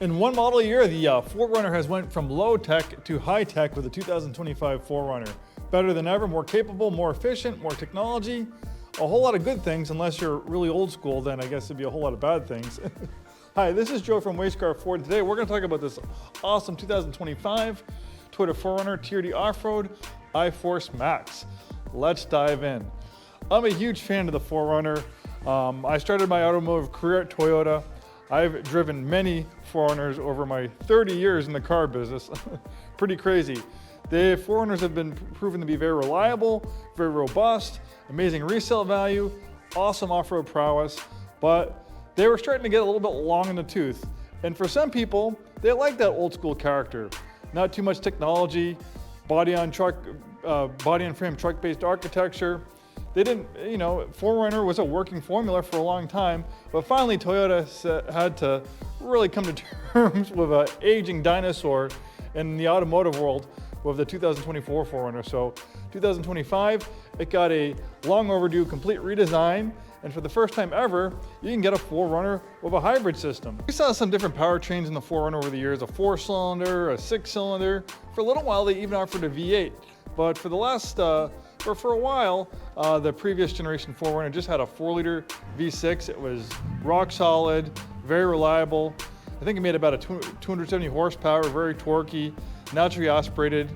In one model year, the 4Runner has went from low tech to high tech with the 2025 4Runner. Better than ever, more capable, more efficient, more technology, a whole lot of good things. Unless you're really old school, then I guess it'd be a whole lot of bad things. Hi, this is Joe from Way Scarff Ford. Today we're going to talk about this awesome 2025 Toyota 4Runner TRD Off Road iForce Max. Let's dive in. I'm a huge fan of the 4Runner. I started my automotive career at Toyota. I've driven many 4Runners over my 30 years in the car business. Pretty crazy. The 4Runners have been proven to be very reliable, very robust, amazing resale value, awesome off-road prowess, but they were starting to get a little bit long in the tooth. And for some people, they like that old school character. Not too much technology, body on frame truck-based architecture. They didn't, 4Runner was a working formula for a long time, but finally Toyota had to really come to terms with an aging dinosaur in the automotive world with the 2024 4Runner. So 2025, it got a long overdue complete redesign, and for the first time ever, you can get a 4Runner with a hybrid system. We saw some different powertrains in the 4Runner over the years, a 4-cylinder, a 6-cylinder. For a little while, they even offered a V8, but for the last, for a while, the previous generation 4Runner just had a 4-liter V6. It was rock solid, very reliable. I think it made about a 270 horsepower, very torquey, naturally aspirated.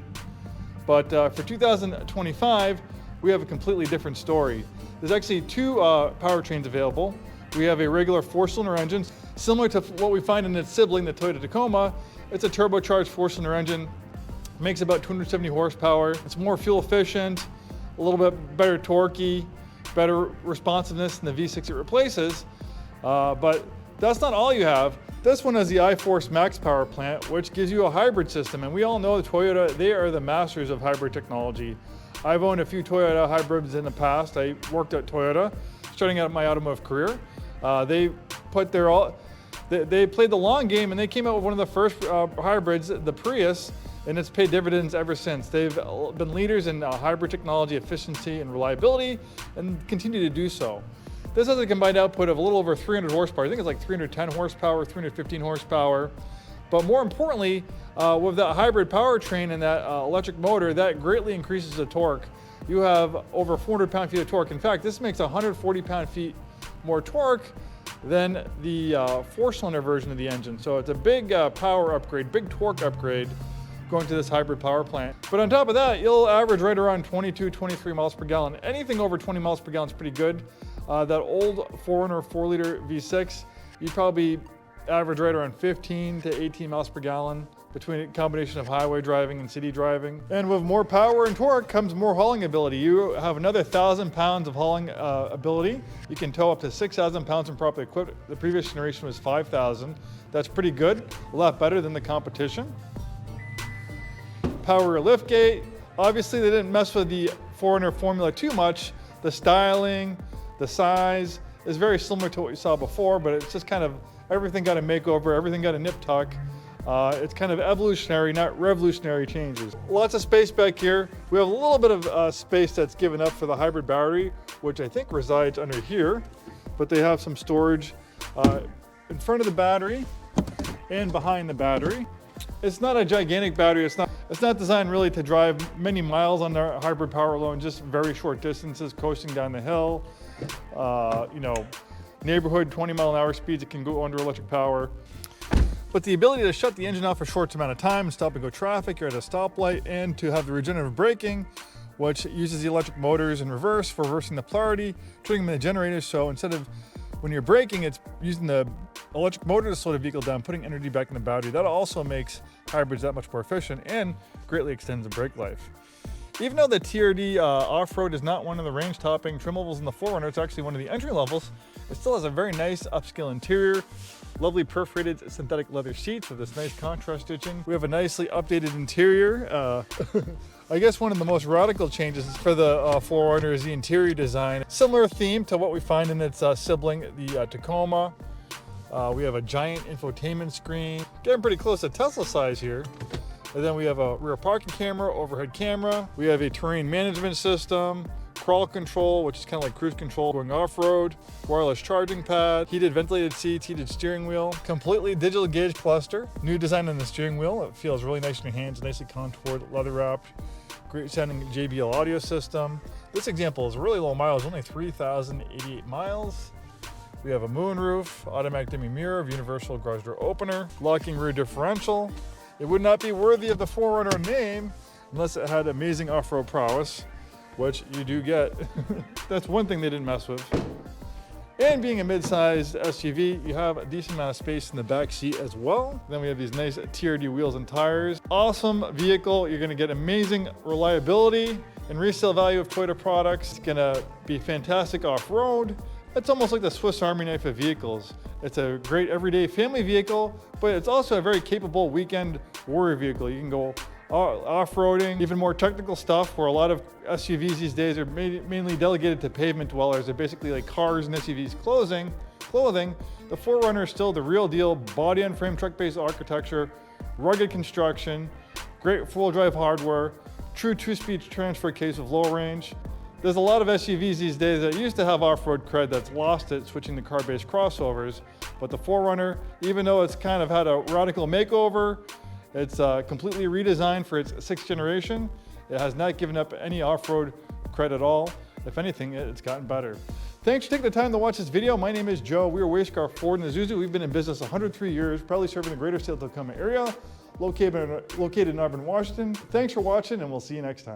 But for 2025, we have a completely different story. There's actually two powertrains available. We have a regular 4-cylinder engine, similar to what we find in its sibling, the Toyota Tacoma. It's a turbocharged 4-cylinder engine. Makes about 270 horsepower. It's more fuel efficient, a little bit better torquey, better responsiveness than the V6 it replaces. But that's not all you have. This one has the iForce Max power plant, which gives you a hybrid system. And we all know that Toyota, they are the masters of hybrid technology. I've owned a few Toyota hybrids in the past. I worked at Toyota, starting out my automotive career. They played the long game, and they came out with one of the first hybrids, the Prius, and it's paid dividends ever since. They've been leaders in hybrid technology, efficiency, and reliability, and continue to do so. This has a combined output of a little over 300 horsepower. I think it's like 310 horsepower, 315 horsepower. But more importantly, with that hybrid powertrain and that electric motor, that greatly increases the torque. You have over 400 pound-feet of torque. In fact, this makes 140 pound-feet more torque than the 4-cylinder version of the engine. So it's a big power upgrade, big torque upgrade going to this hybrid power plant. But on top of that, you'll average right around 22, 23 miles per gallon. Anything over 20 miles per gallon is pretty good. That old 4Runner 4-liter V6, you'd probably average right around 15 to 18 miles per gallon between a combination of highway driving and city driving. And with more power and torque comes more hauling ability. You have another 1,000 pounds of hauling ability. You can tow up to 6,000 pounds when properly equipped. The previous generation was 5,000. That's pretty good, a lot better than the competition. Power lift gate. Obviously, they didn't mess with the 4Runner formula too much. The styling, the size is very similar to what you saw before, but it's just kind of everything got a makeover, everything got a nip tuck. It's kind of evolutionary, not revolutionary changes. Lots of space back here. We have a little bit of space that's given up for the hybrid battery, which I think resides under here, but they have some storage in front of the battery and behind the battery. It's not a gigantic battery. It's not designed really to drive many miles on the hybrid power alone, just very short distances, coasting down the hill. Neighborhood 20-mile-an-hour speeds, it can go under electric power. But the ability to shut the engine off for a short amount of time, stop and go traffic, you're at a stoplight, and to have the regenerative braking, which uses the electric motors in reverse for reversing the polarity, turning them into generators. So instead of when you're braking, it's using the electric motor to slow the vehicle down, putting energy back in the battery. That also makes hybrids that much more efficient and greatly extends the brake life. Even though the TRD Off-Road is not one of the range-topping trim levels in the 4Runner, it's actually one of the entry levels. It still has a very nice upscale interior, lovely perforated synthetic leather seats with this nice contrast stitching. We have a nicely updated interior. I guess one of the most radical changes for the 4Runner is the interior design. Similar theme to what we find in its sibling, the Tacoma. We have a giant infotainment screen, getting pretty close to Tesla size here. And then we have a rear parking camera, overhead camera. We have a terrain management system, crawl control, which is kind of like cruise control going off-road, wireless charging pad, heated ventilated seats, heated steering wheel, completely digital gauge cluster, new design on the steering wheel. It feels really nice in your hands, nicely contoured, leather wrapped, great sounding JBL audio system. This example is really low mileage, only 3,088 miles. We have a moonroof, automatic dimming mirror, universal garage door opener, locking rear differential. It would not be worthy of the 4Runner name unless it had amazing off-road prowess, which you do get. That's one thing they didn't mess with. And being a mid-sized SUV, you have a decent amount of space in the back seat as well. Then we have these nice TRD wheels and tires. Awesome vehicle. You're gonna get amazing reliability and resale value of Toyota products. It's gonna be fantastic off-road. It's almost like the Swiss Army knife of vehicles. It's a great everyday family vehicle, but it's also a very capable weekend warrior vehicle. You can go off-roading, even more technical stuff where a lot of SUVs these days are mainly delegated to pavement dwellers. They're basically like cars and SUVs clothing. The 4Runner is still the real deal, body and frame truck-based architecture, rugged construction, great full drive hardware, true two-speed transfer case with low range. There's a lot of SUVs these days that used to have off-road cred that's lost it switching to car-based crossovers, but the 4Runner, even though it's kind of had a radical makeover, it's completely redesigned for its 6th generation. It has not given up any off-road cred at all. If anything, it's gotten better. Thanks for taking the time to watch this video. My name is Joe. We are Way Scarff Ford Isuzu. We've been in business 103 years, proudly serving the greater Tacoma area, located in Auburn, Washington. Thanks for watching, and we'll see you next time.